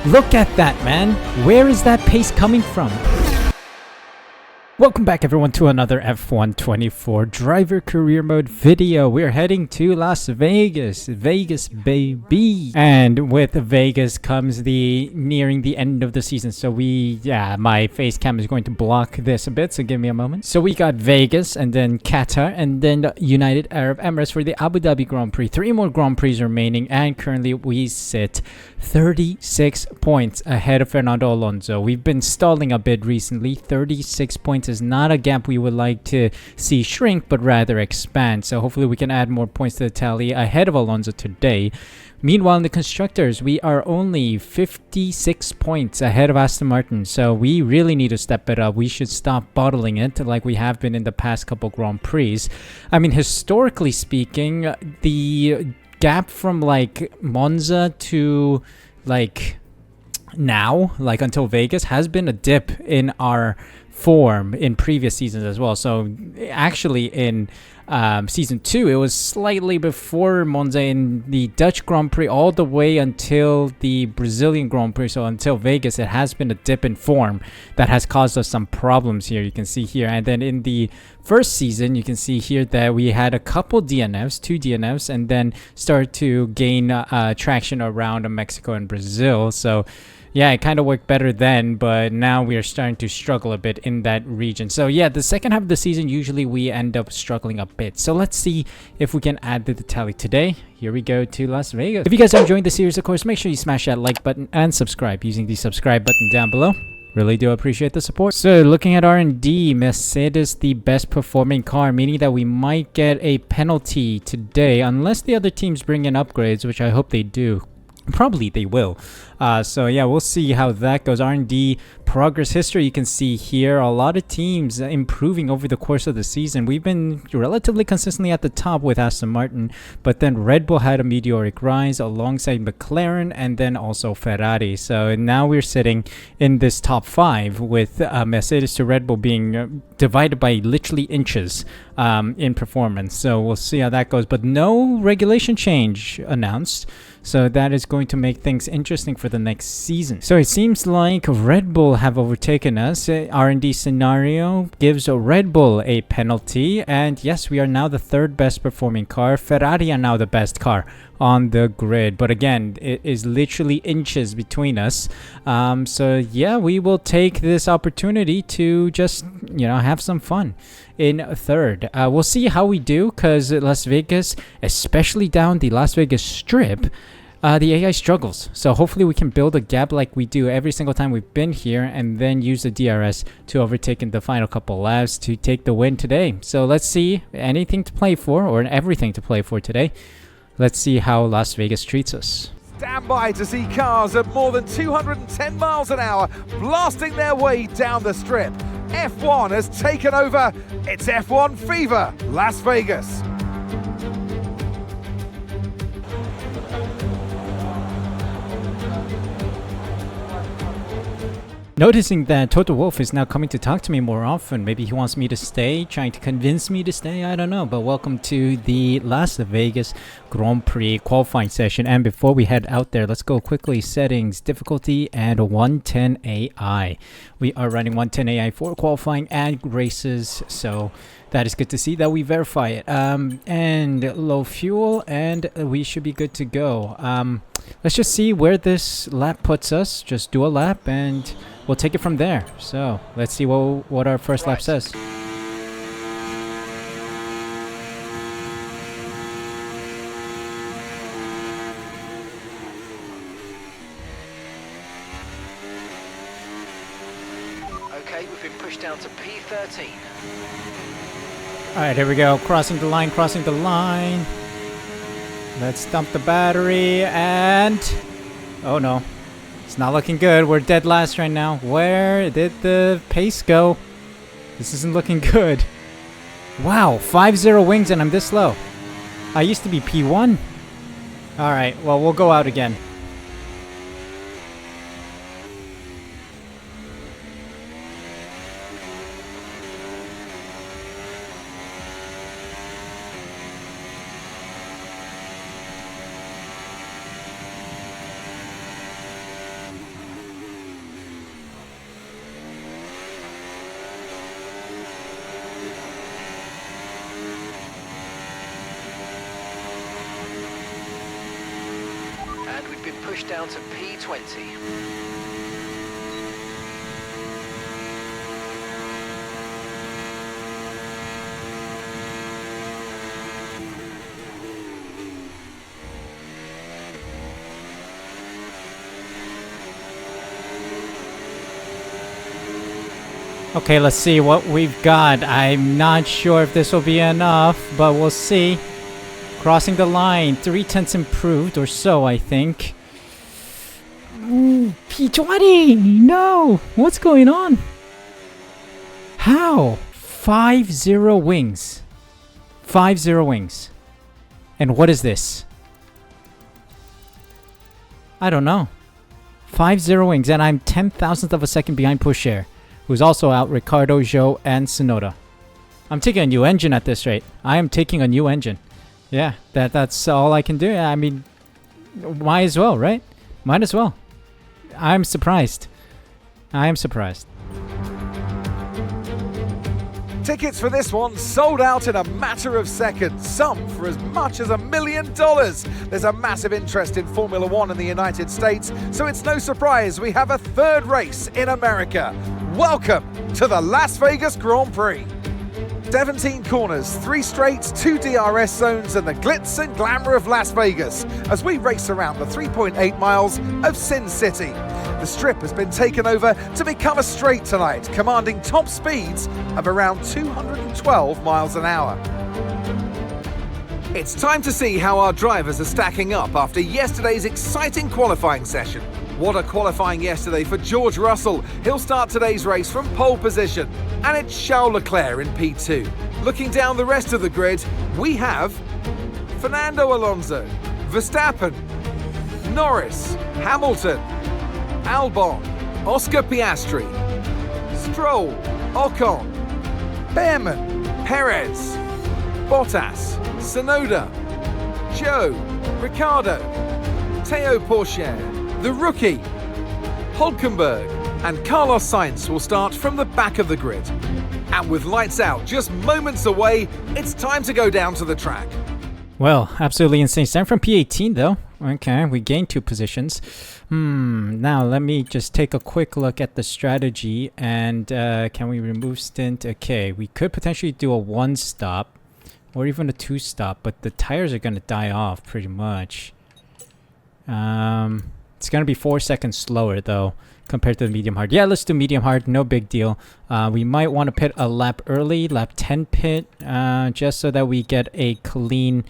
Look at that, man. Where is that pace coming from? Welcome back everyone to another F1 24 driver career mode video. We're heading to Las Vegas. Vegas, baby. And with Vegas comes the nearing the end of the season. So my face cam is going to block this a bit, so give me a moment. So we got Vegas and then Qatar and then United Arab Emirates for the Abu Dhabi Grand Prix. 3 more Grand Prix remaining, and currently we sit 36 points ahead of Fernando Alonso. We've been stalling a bit recently. 36 points is not a gap we would like to see shrink, but rather expand. So hopefully we can add more points to the tally ahead of Alonso today. Meanwhile, in the constructors, we are only 56 points ahead of Aston Martin. So we really need to step it up. We should stop bottling it like we have been in the past couple Grand Prix. I mean, historically speaking, the gap from like Monza to like now, like until Vegas, has been a dip in our form in previous seasons as well. So actually in season 2, it was slightly before Monza in the Dutch Grand Prix all the way until the Brazilian Grand Prix. So until Vegas, it has been a dip in form that has caused us some problems here. You can see here. And then in the first season, you can see here that we had a couple DNFs, 2 DNFs, and then start to gain traction around Mexico and Brazil. So yeah, it kind of worked better then, but now we are starting to struggle a bit in that region. So yeah, the second half of the season, usually we end up struggling a bit. So let's see if we can add to the tally today. Here we go to Las Vegas. If you guys are enjoying the series, of course, make sure you smash that like button and subscribe using the subscribe button down below. Really do appreciate the support. So looking at R&D, Mercedes the best performing car, meaning that we might get a penalty today unless the other teams bring in upgrades, which I hope they do. Probably they will. So yeah, we'll see how that goes. R&D progress history, you can see here a lot of teams improving over the course of the season. We've been relatively consistently at the top with Aston Martin, but then Red Bull had a meteoric rise alongside McLaren and then also Ferrari. So now we're sitting in this top 5 with Mercedes to Red Bull being divided by literally inches in performance. So we'll see how that goes, but no regulation change announced. So that is going to make things interesting for the next season. So it seems like Red Bull have overtaken us. R&D scenario gives Red Bull a penalty. And yes, we are now the 3rd best performing car. Ferrari are now the best car on the grid. But again, it is literally inches between us. So yeah, we will take this opportunity to just, have some fun in 3rd. We'll see how we do, because Las Vegas, especially down the Las Vegas Strip, the AI struggles. So hopefully we can build a gap like we do every single time we've been here, and then use the DRS to overtake in the final couple laps to take the win today. So let's see, anything to play for, or everything to play for today. Let's see how Las Vegas treats us. Stand by to see cars at more than 210 miles an hour blasting their way down the strip. F1 has taken over. It's F1 fever, Las Vegas. Noticing that Toto Wolff is now coming to talk to me more often. Maybe he wants me to stay, trying to convince me to stay, I don't know. But welcome to the Las Vegas Grand Prix qualifying session. And before we head out there, let's go quickly. Settings, difficulty, and 110 AI. We are running 110 AI for qualifying and races, so that is good to see that we verify it. And low fuel, and we should be good to go. Let's just see where this lap puts us. Just do a lap and we'll take it from there. So let's see what our first lap says. Okay, we've been pushed down to P13. Alright, here we go. Crossing the line, crossing the line. Let's dump the battery and... oh no. It's not looking good. We're dead last right now. Where did the pace go? This isn't looking good. Wow, 5-0 wings and I'm this low. I used to be P1. Alright, well, we'll go out again. pushed down to P20. Okay, let's see what we've got. I'm not sure if this will be enough, but we'll see. Crossing the line, 3/10 improved or so, I think. Ooh, P20! No! What's going on? How? 5-0 wings. 5-0 wings. And what is this? I don't know. 5-0 wings, and I'm 10,000th of a second behind Push Air, who's also out, Ricardo, Joe, and Sonoda. I'm taking a new engine at this rate. I am taking a new engine. Yeah, that's all I can do. I mean, might as well, right? Might as well. I'm surprised. I am surprised. Tickets for this one sold out in a matter of seconds, some for as much as $1 million. There's a massive interest in Formula One in the United States, so it's no surprise we have a third race in America. Welcome to the Las Vegas Grand Prix. 17 corners, 3 straights, 2 DRS zones, and the glitz and glamour of Las Vegas as we race around the 3.8 miles of Sin City. The strip has been taken over to become a straight tonight, commanding top speeds of around 212 miles an hour. It's time to see how our drivers are stacking up after yesterday's exciting qualifying session. What a qualifying yesterday for George Russell. He'll start today's race from pole position. And it's Charles Leclerc in P2. Looking down the rest of the grid, we have Fernando Alonso, Verstappen, Norris, Hamilton, Albon, Oscar Piastri, Stroll, Ocon, Behrman, Perez, Bottas, Sonoda, Joe, Ricardo, Théo Pourchaire, the rookie, Hülkenberg, and Carlos Sainz will start from the back of the grid. And with lights out just moments away, it's time to go down to the track. Well, absolutely insane. Starting from P18 though. Okay, we gained 2 positions. Now let me just take a quick look at the strategy, and can we remove stint? Okay, we could potentially do a 1 stop or even a 2 stop, but the tires are gonna die off pretty much. It's gonna be 4 seconds slower though compared to the medium hard. Yeah, let's do medium hard, no big deal. We might want to pit a lap early, lap 10 pit, just so that we get a clean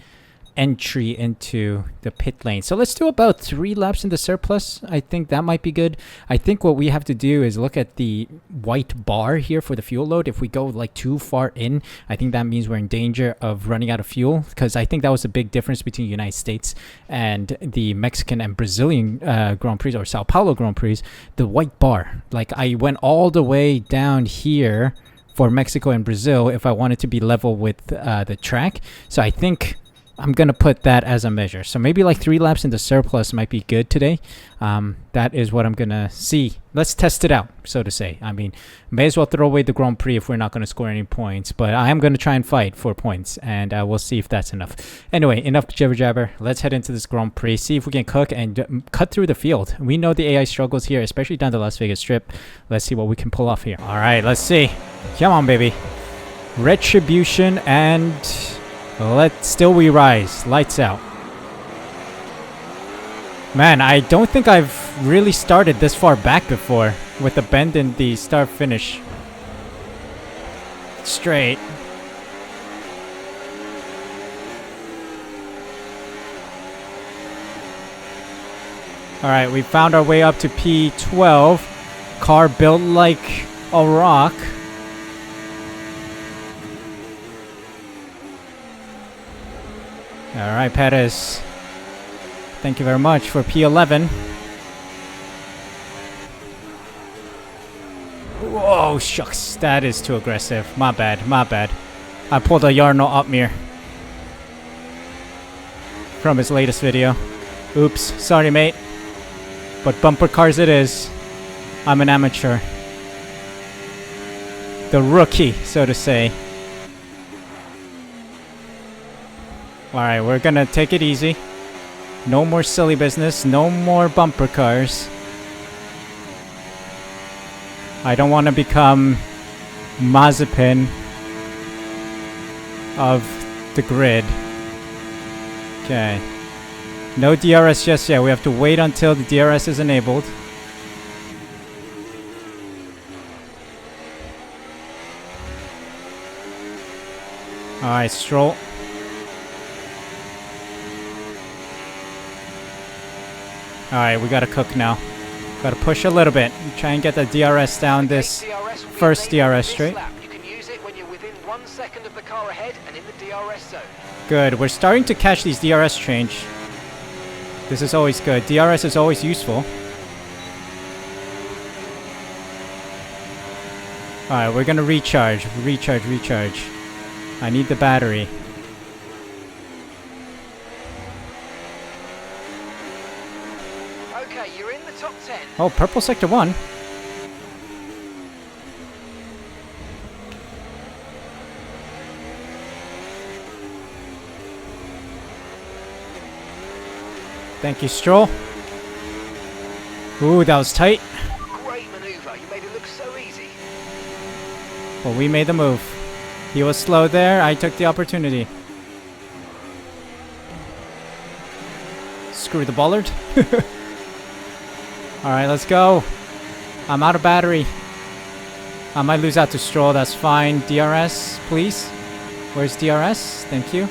entry into the pit lane. So let's do about 3 laps in the surplus. I think that might be good. I think what we have to do is look at the white bar here for the fuel load. If we go like too far in, I think that means we're in danger of running out of fuel, because I think that was a big difference between the United States and the Mexican and Brazilian Grand Prix, or Sao Paulo Grand Prix. The white bar, like I went all the way down here for Mexico and Brazil if I wanted to be level with the track. So I think I'm going to put that as a measure. So maybe like 3 laps in the surplus might be good today. That is what I'm going to see. Let's test it out, so to say. I mean, may as well throw away the Grand Prix if we're not going to score any points. But I am going to try and fight for points, and we'll see if that's enough. Anyway, enough jibber jabber. Let's head into this Grand Prix, see if we can cook and cut through the field. We know the AI struggles here, especially down the Las Vegas Strip. Let's see what we can pull off here. All right, let's see. Come on, baby. Retribution and... still we rise. Lights out. Man, I don't think I've really started this far back before with the bend in the start finish. Straight. Alright, we found our way up to P12. Car built like a rock. Alright, Perez. Thank you very much for P11. Whoa, shucks. That is too aggressive. My bad, my bad. I pulled a Jarno Upmere from his latest video. Oops, sorry mate. But bumper cars it is. I'm an amateur. The rookie, so to say. Alright, we're gonna take it easy. No more silly business. No more bumper cars. I don't want to become Mazepin of the grid. Okay. No DRS just yet. We have to wait until the DRS is enabled. Alright, Stroll. Alright, we gotta cook now. Gotta push a little bit. Try and get the DRS down this first DRS straight. You can use it when you're within 1 second of the car ahead and in the DRS zone. Good. We're starting to catch these DRS change. This is always good. DRS is always useful. Alright, we're gonna recharge. Recharge. I need the battery. Okay, you're in the top 10. Oh, purple sector 1. Thank you, Stroll. Ooh, that was tight. Great maneuver. You made it look so easy. Well, we made the move. He was slow there. I took the opportunity. Screw the bollard. Alright, let's go. I'm out of battery. I might lose out to Stroll. That's fine. DRS, please. Where's DRS? Thank you.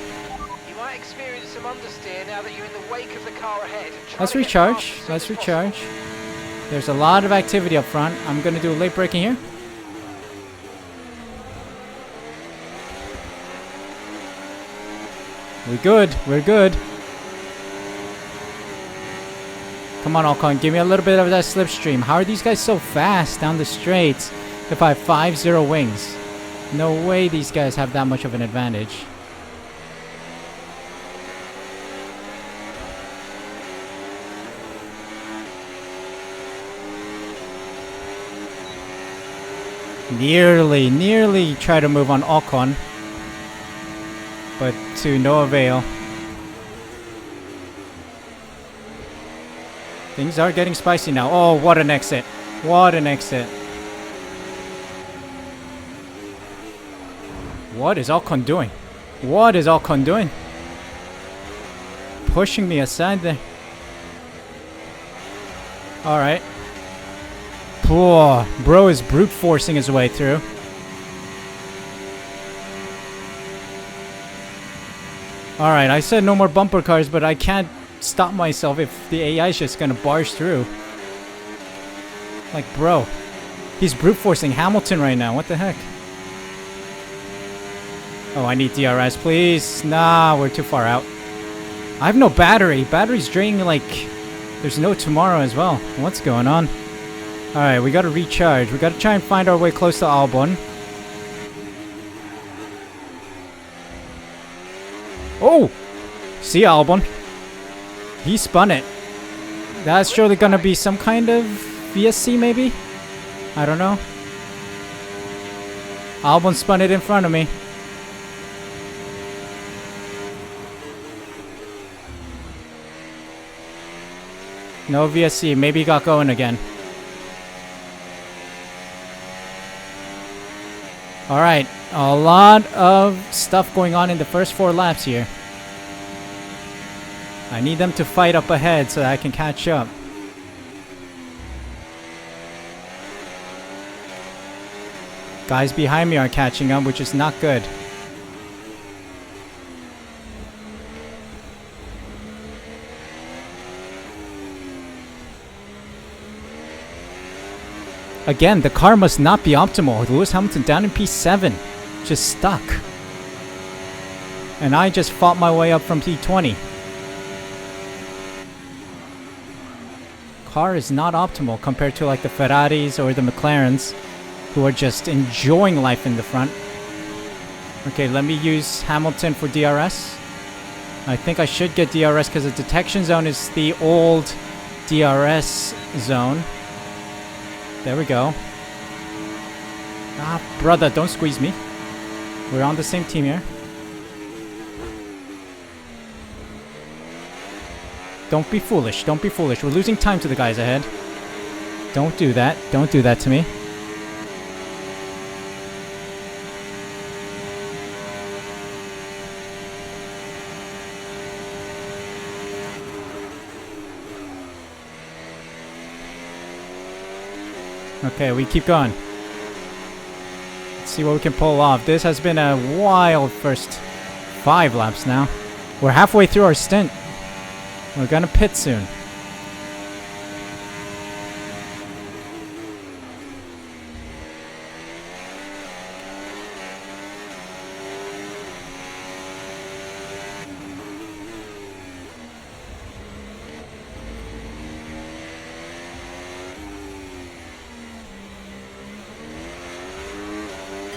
You might experience some understeer now that you're in the wake of the car ahead. Let's recharge. Let's recharge. There's a lot of activity up front. I'm going to do a late braking here. We're good. We're good. Come on, Ocon. Give me a little bit of that slipstream. How are these guys so fast down the straights if I have 5-0 wings? No way these guys have that much of an advantage. Nearly try to move on Ocon, but to no avail. Things are getting spicy now. Oh, what an exit. What an exit. What is Ocon doing? What is Ocon doing? Pushing me aside there. Alright. Bro is brute forcing his way through. Alright, I said no more bumper cars, but I can't stop myself if the AI is just gonna barge through. Like, bro. He's brute forcing Hamilton right now. What the heck? Oh, I need DRS, please. Nah, we're too far out. I have no battery. Battery's draining like there's no tomorrow as well. What's going on? Alright, we gotta recharge. We gotta try and find our way close to Albon. Oh! See Albon. He spun it. That's surely gonna be some kind of VSC maybe? I don't know. Albon spun it in front of me. No VSC. Maybe he got going again. Alright, a lot of stuff going on in the first 4 laps here. I need them to fight up ahead so that I can catch up. Guys behind me are catching up, which is not good. Again, the car must not be optimal. Lewis Hamilton down in P7. Just stuck. And I just fought my way up from P20. Car is not optimal compared to like the Ferraris or the McLarens, who are just enjoying life in the front. Okay, let me use Hamilton for DRS. I think I should get DRS because the detection zone is the old DRS zone. There we go. Ah, brother, don't squeeze me. We're on the same team here. Don't be foolish. Don't be foolish. We're losing time to the guys ahead. Don't do that. Don't do that to me. Okay, we keep going. Let's see what we can pull off. This has been a wild first 5 laps now. We're halfway through our stint. We're gonna pit soon.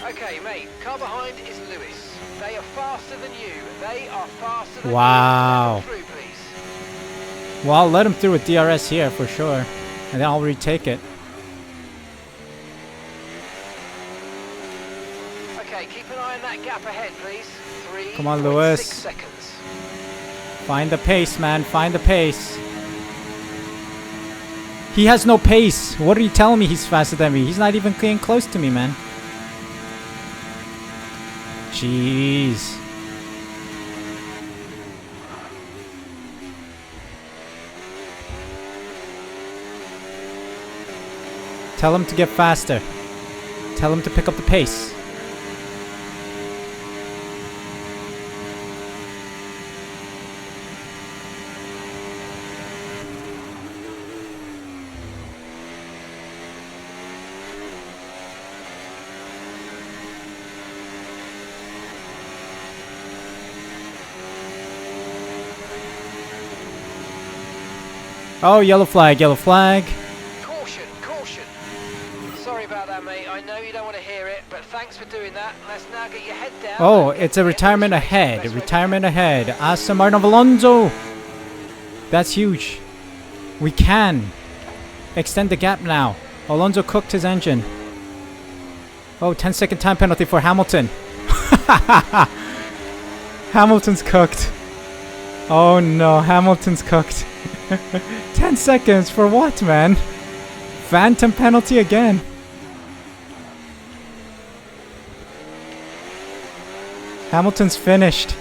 Okay, mate, car behind is Lewis. They are faster than you. They are faster than Wow. you. Through, please. Well, I'll let him through with DRS here for sure. And then I'll retake it. Okay, keep an eye on that gap ahead, please. 3. Come on, Lewis. 6 seconds. Find the pace, man. Find the pace. He has no pace. What are you telling me he's faster than me? He's not even getting close to me, man. Jeez. Tell him to get faster. Tell him to pick up the pace. Oh, yellow flag, yellow flag. Caution, caution. Sorry about that, mate. I know you don't want to hear it, but thanks for doing that. Let's now get your head down. Oh, and get it's a to the retirement end of the ahead. race. Retirement ahead. Aston Martin of Alonso. That's huge. We can extend the gap now. Alonso cooked his engine. Oh, 10-second time penalty for Hamilton. Hamilton's cooked. Oh no, Hamilton's cooked. 10 seconds for what, man? Phantom penalty again. Hamilton's finished.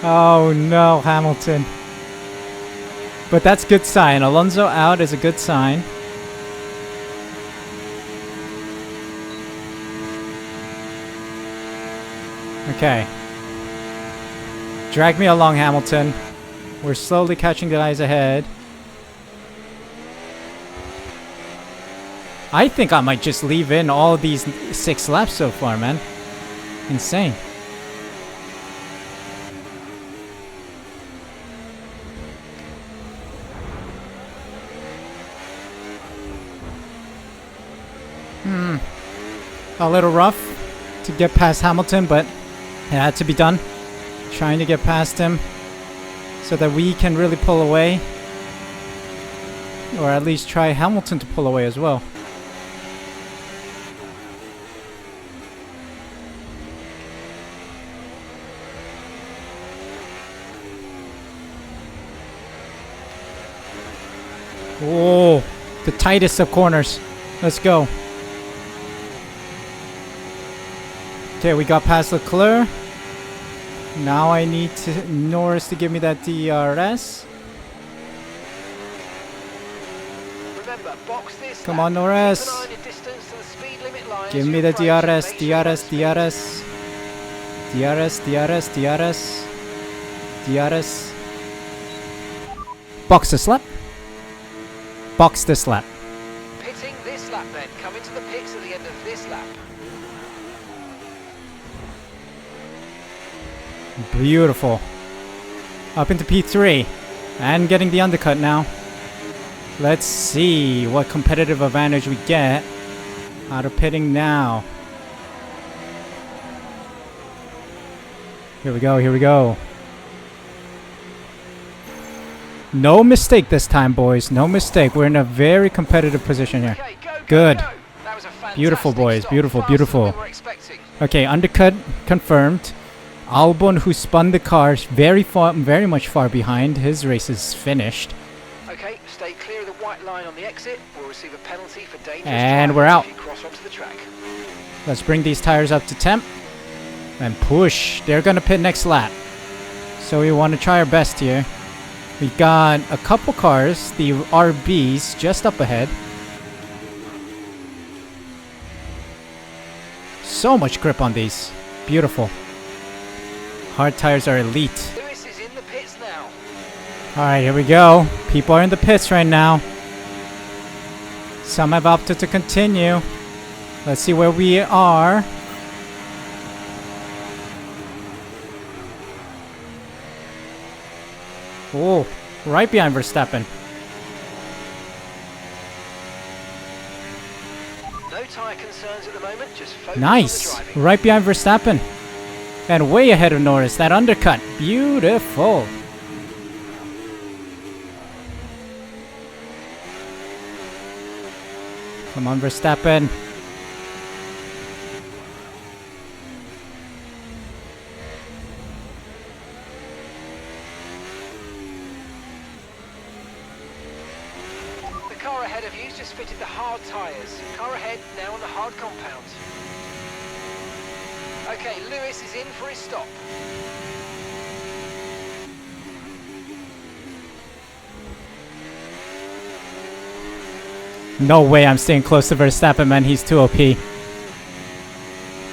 Oh no, Hamilton. But that's good sign. Alonso out is a good sign. Okay. Drag me along, Hamilton. We're slowly catching the guys ahead. I think I might just leave in all of these 6 laps so far, man. Insane. A little rough to get past Hamilton, but it had to be done. Trying to get past him so that we can really pull away. Or at least try Hamilton to pull away as well. Oh, the tightest of corners. Let's go. Okay, we got past Leclerc. Now I need Norris to give me that DRS. Remember, box this Come lap. on, Norris. Keep an eye on your distance to the speed limit lines. Give me You the approach and DRS, make sure DRS, that's DRS. DRS, DRS, DRS. DRS. Box this lap. Box this lap. pitting this lap then. Come into the pits at the end of this lap. Beautiful. Up into P3. And getting the undercut now. Let's see what competitive advantage we get out of pitting now. Here we go, here we go. No mistake this time, boys. No mistake. We're in a very competitive position here. Okay, go, go, Good. go. That was a fantastic Beautiful, boys. stop. Beautiful, Faster than beautiful. we were expecting. Okay, undercut confirmed. Albon, who spun the car, very much far behind. His race is finished. Okay, stay clear of the white line on the exit. We'll receive a penalty for dangerous And driving we're out. if you cross onto the track. Let's bring these tires up to temp. And push. They're going to pit next lap. So we want to try our best here. We got a couple cars, the RBs, just up ahead. So much grip on these. Beautiful. Hard tires are elite. Lewis is in the pits now. Alright, here we go. People are in the pits right now. Some have opted to continue. Let's see where we are. Oh, right behind Verstappen. No tyre concerns at the moment, just focus on Nice. the driving. Right behind Verstappen. And way ahead of Norris. That undercut. Beautiful. Come on, Verstappen. The car ahead of you's just fitted the hard tyres. Car ahead now on the hard compound. Okay, Lewis is in for his stop. No way I'm staying close to Verstappen, man. He's too OP.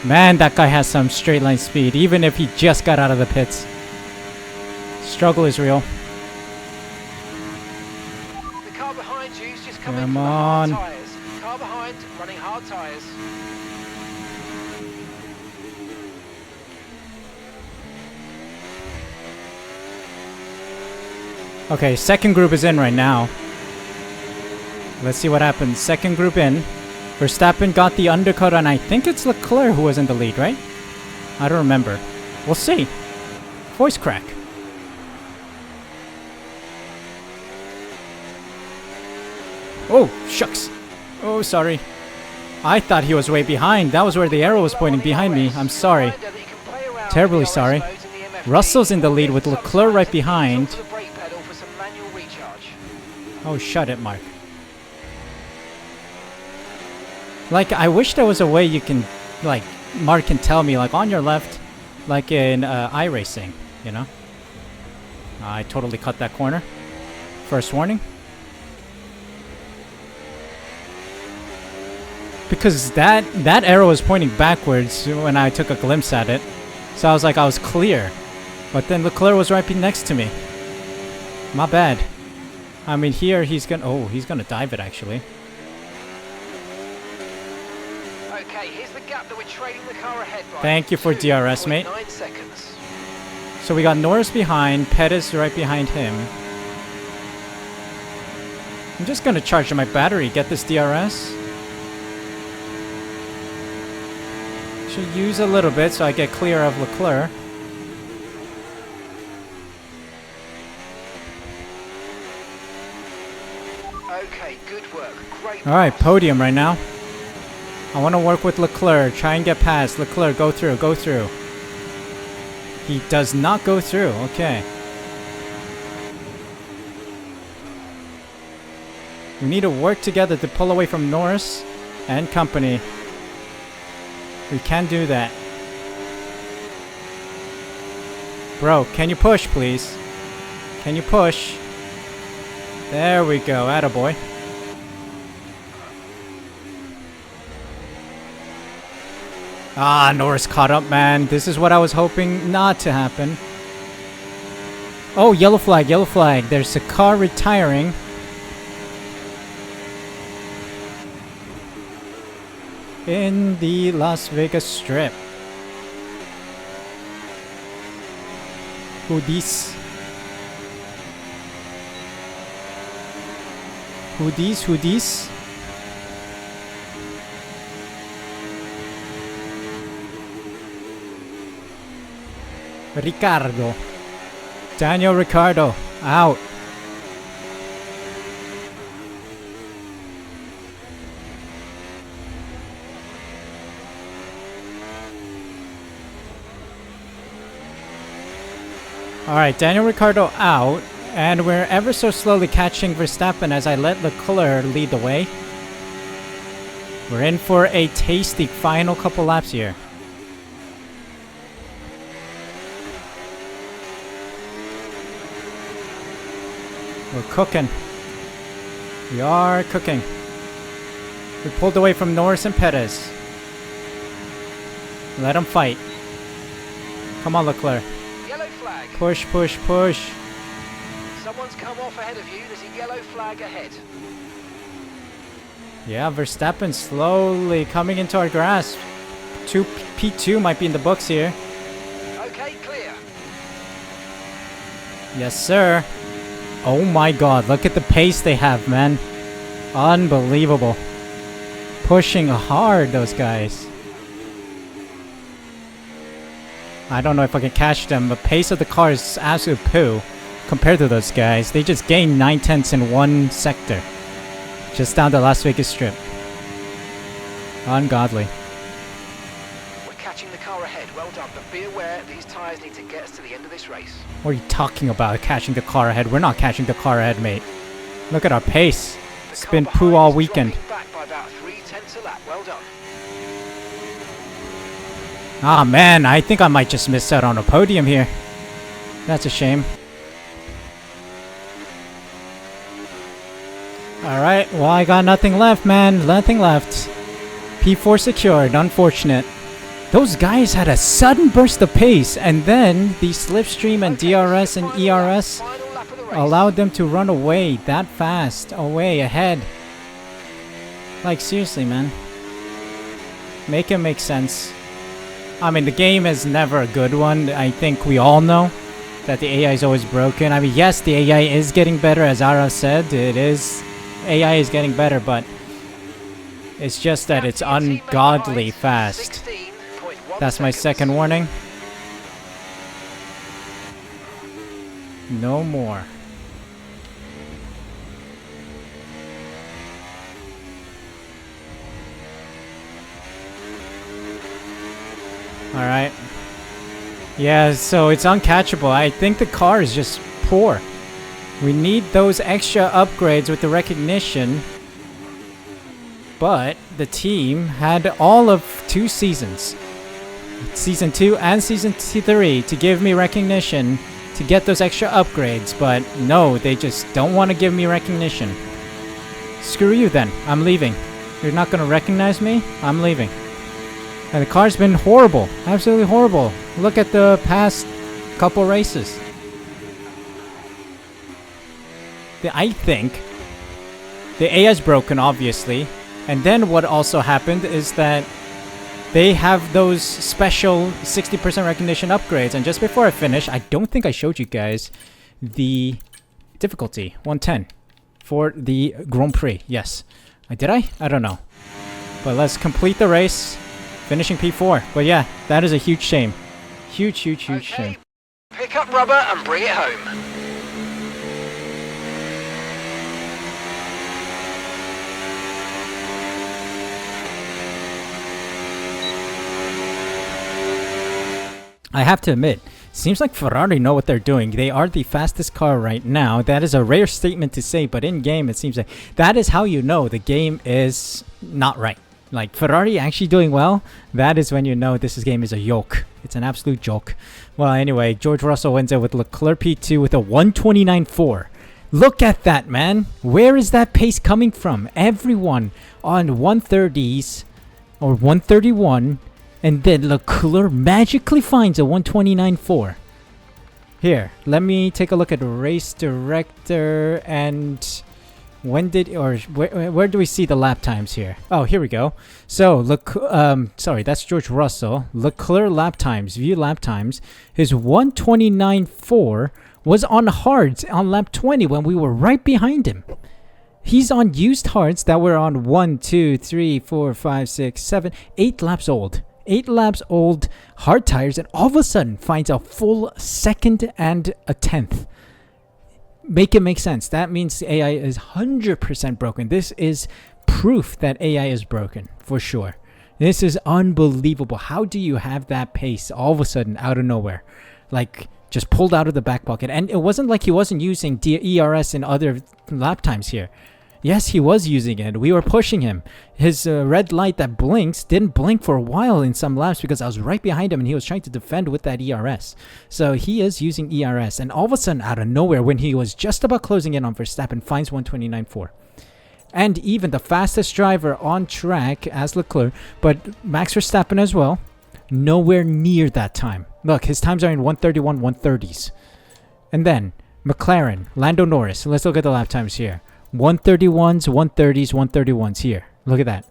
Man, that guy has some straight line speed, even if he just got out of the pits. Struggle is real. The car behind you's just come in Come for the hard on. tyres. Car behind, running hard tyres. Okay, second group is in right now. Let's see what happens. Second group in. Verstappen got the undercut, and I think it's Leclerc who was in the lead, right? I don't remember. We'll see. Voice crack. Oh, shucks. Oh, sorry. I thought he was way behind. That was where the arrow was pointing behind me. I'm sorry. Reminder that you can play around Terribly with the sorry. RS modes in the MFD. Russell's in the lead with Leclerc right Sometimes behind. use the brake pedal for some manual recharge. Oh, shut it, Mark. Like, I wish there was a way you can, like, Mark can tell me, like, on your left, like in iRacing, you know? I totally cut that corner. First warning. Because that arrow was pointing backwards when I took a glimpse at it. So I was like, I was clear. But then Leclerc was right next to me. My bad. I mean, here he's gonna dive it, actually. Okay, here's the gap that we're trading the car ahead by. Thank you for DRS, mate. 9 seconds. So we got Norris behind, Pettis right behind him. I'm just gonna charge my battery, get this DRS. Should use a little bit so I get clear of Leclerc. Okay, good work. Great. Alright, pass. podium right now. I want to work with Leclerc, try and get past. Leclerc, go through, go through. He does not go through, okay. We need to work together to pull away from Norris and company. We can do that. Bro, can you push, please? Can you push? There we go, attaboy. Ah, Norris caught up, man. This is what I was hoping not to happen. Oh, yellow flag, yellow flag. There's a car retiring. In the Las Vegas Strip. Who dis? Who dis? Who dis? Ricardo. Daniel Ricciardo. Out. Alright, Daniel Ricciardo out, and we're ever so slowly catching Verstappen as I let Leclerc lead the way. We're in for a tasty final couple laps here. We're cooking. We are cooking. We pulled away from Norris and Perez. Let them fight. Come on, Leclerc. Yellow flag. Push, push, push. Someone's come off ahead of you. There's a yellow flag ahead. Yeah, Verstappen slowly coming into our grasp. P2 might be in the books here. Okay, clear. Yes, sir. Oh my god, look at the pace they have, man. Unbelievable. Pushing hard, those guys. I don't know if I can catch them. The pace of the car is absolute poo compared to those guys. They just gained 9/10 in one sector. Just down the Las Vegas Strip. Ungodly. We're catching the car ahead. Well done, but be aware these tyres need to get us to the end of this race. What are you talking about, catching the car ahead? We're not catching the car ahead, mate. Look at our pace. It's been poo all weekend. Back by about 3/10 a lap. Well done. Ah, man, I think I might just miss out on a podium here. That's a shame. Alright, well, I got nothing left, man. Nothing left. P4 secured. Unfortunate. Those guys had a sudden burst of pace, and then the slipstream and DRS and ERS allowed them to run away that fast. Away, ahead. Like, seriously, man. Make it make sense. I mean, the game is never a good one. I think we all know that the AI is always broken. I mean, yes, the AI is getting better, as Ara said. It is. AI is getting better, but it's just that it's ungodly fast. That's my second warning. No more. Alright. Yeah, so it's uncatchable. I think the car is just poor. We need those extra upgrades with the recognition. But the team had all of 2 seasons. Season 2 and Season 3 to give me recognition to get those extra upgrades. But no, they just don't want to give me recognition. Screw you then. I'm leaving. You're not going to recognize me? I'm leaving. And the car's been horrible. Absolutely horrible. Look at the past couple races. I think the AI is broken, obviously. And then what also happened is that they have those special 60% recognition upgrades. And just before I finish, I don't think I showed you guys the difficulty. 110 for the Grand Prix. Yes. Did I? I don't know. But let's complete the race. Finishing P4. But yeah, that is a huge shame. Huge shame. Pick up rubber and bring it home. I have to admit, seems like Ferrari know what they're doing. They are the fastest car right now. That is a rare statement to say, but in game it seems like that is how you know the game is not right. Like Ferrari actually doing well, that is when you know this game is a yoke. It's an absolute joke. Well, anyway, George Russell wins it with Leclerc P2 with a 129.4. Look at that, man. Where is that pace coming from? Everyone on 130s or 131, and then Leclerc magically finds a 129.4. Here, let me take a look at race director and when did or where do we see the lap times here? Oh, here we go. So look, sorry, that's George Russell. Leclerc lap times, view lap times. His 129.4 was on hards on lap 20 when we were right behind him. He's on used hards that were on 1, 2, 3, 4, 5, 6, 7, 8 laps old. 8 laps old hard tires, and all of a sudden finds a full second and a 10th. Make it make sense. That means the AI is 100% broken. This is proof that AI is broken, for sure. This is unbelievable. How do you have that pace all of a sudden out of nowhere? Like, Just pulled out of the back pocket. And it wasn't like he wasn't using ERS in other lap times here. Yes, he was using it. We were pushing him. His red light that blinks didn't blink for a while in some laps because I was right behind him and he was trying to defend with that ERS. So he is using ERS. And all of a sudden, out of nowhere, when he was just about closing in on Verstappen, finds 129.4. And even the fastest driver on track as Leclerc, but Max Verstappen as well, nowhere near that time. Look, his times are in 131, 130s. And then McLaren, Lando Norris. Let's look at the lap times here. 131s, 130s, 131s here. Look at that.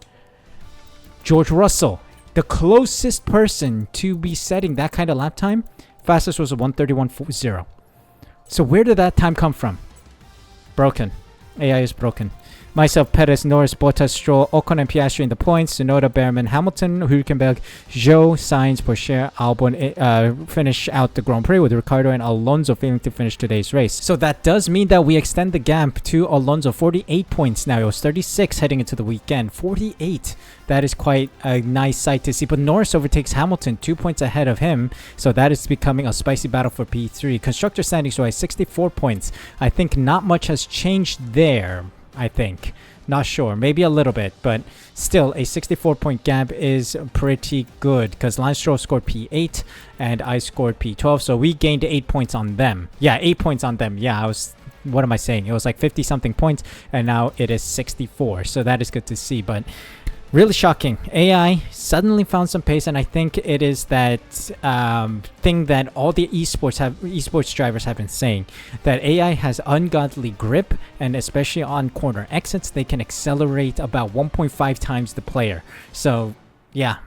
George Russell, the closest person to be setting that kind of lap time, fastest was a 131.0. So where did that time come from? Broken. AI is broken. Myself, Perez, Norris, Bottas, Stroll, Ocon, and Piastri in the points. Tsunoda, Behrman, Hamilton, Hülkenberg, Zhou, Sainz, Porsche, Albon finish out the Grand Prix with Ricciardo and Alonso failing to finish today's race. So that does mean that we extend the gap to Alonso. 48 points now. It was 36 heading into the weekend. 48. That is quite a nice sight to see. But Norris overtakes Hamilton 2 points ahead of him. So that is becoming a spicy battle for P3. Constructor standings wise, 64 points. I think not much has changed there. I think. Not sure. Maybe a little bit. But still, a 64-point gap is pretty good. Because Lance Stroll scored P8 and I scored P12. So we gained 8 points on them. Yeah, 8 points on them. Yeah, I was... What am I saying? It was like 50-something points. And now it is 64. So that is good to see. But... really shocking. AI suddenly found some pace, and I think it is that thing that all the esports drivers have been saying, that AI has ungodly grip, and especially on corner exits, they can accelerate about 1.5 times the player. So, yeah.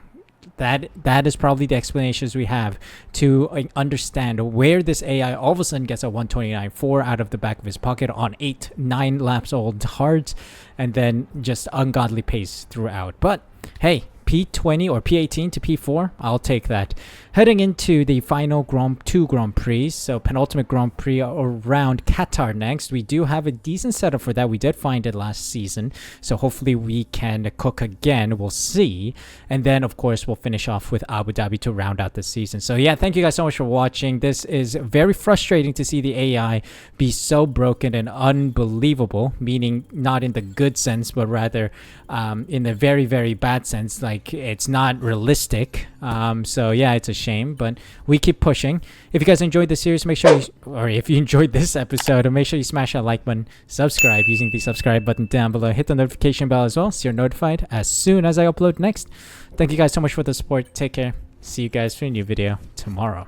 That is probably the explanations we have to understand where this AI all of a sudden gets a 129.4 out of the back of his pocket on 9 laps old hards, and then just ungodly pace throughout. But hey, P20 or P18 to P4, I'll take that. Heading into the final two Grand Prix, so penultimate Grand Prix around Qatar next. We do have a decent setup for that. We did find it last season, so hopefully we can cook again. We'll see. And then, of course, we'll finish off with Abu Dhabi to round out the season. So yeah, thank you guys so much for watching. This is very frustrating to see the AI be so broken and unbelievable, meaning not in the good sense, but rather in the very, very bad sense. Like, it's not realistic. So yeah, it's a shame, but we keep pushing. If you guys enjoyed the series, make sure if you enjoyed this episode, make sure you smash that like button, subscribe using the subscribe button down below, hit the notification bell as well so you're notified as soon as I upload next. Thank you guys so much for the support. Take care. See you guys for a new video tomorrow.